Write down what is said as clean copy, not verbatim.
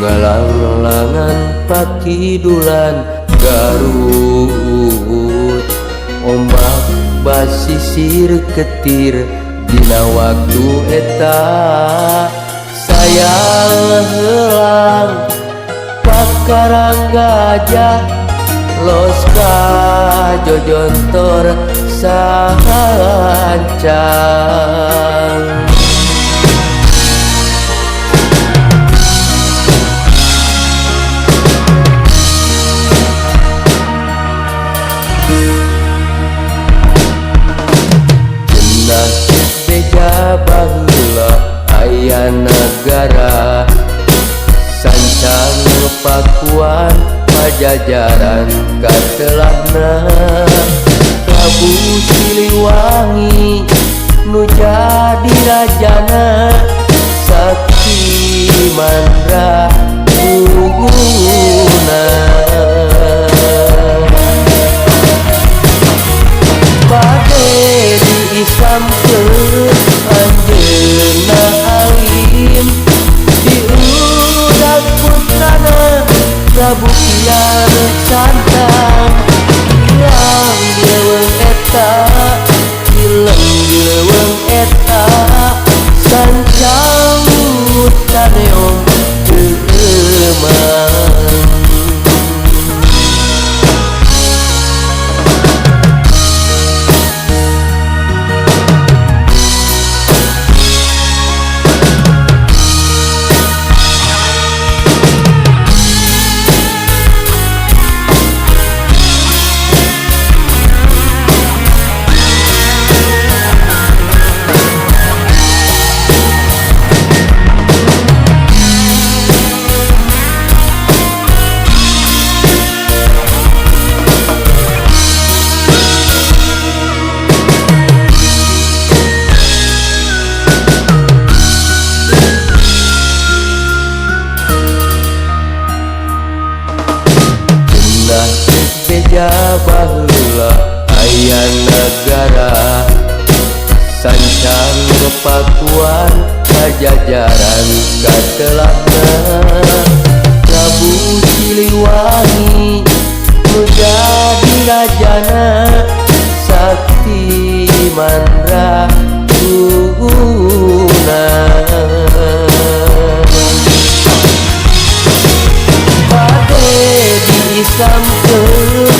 Ngalang-langan pakidulan Garut, ombak basisir ketir dina waktu eta sayang helang pakarang gajah los ka jojontor sahancang. Beja baheula aya nagara sancang pakuan pajajaran katelahna Prabu Siliwangi nu jadi rajana Sakti Mandra Guguna bade diislamkeun anjeunna alim diudag putrana Prabu Kian Santang hilang dileuweung eta dileuweung eta sancang taneong teueumang. Beja baheula aya nagara sancang pakuan pajajaran katelahna Prabu Siliwangi nu jadi rajana Sakti Mandra Guguna bade diislamkeun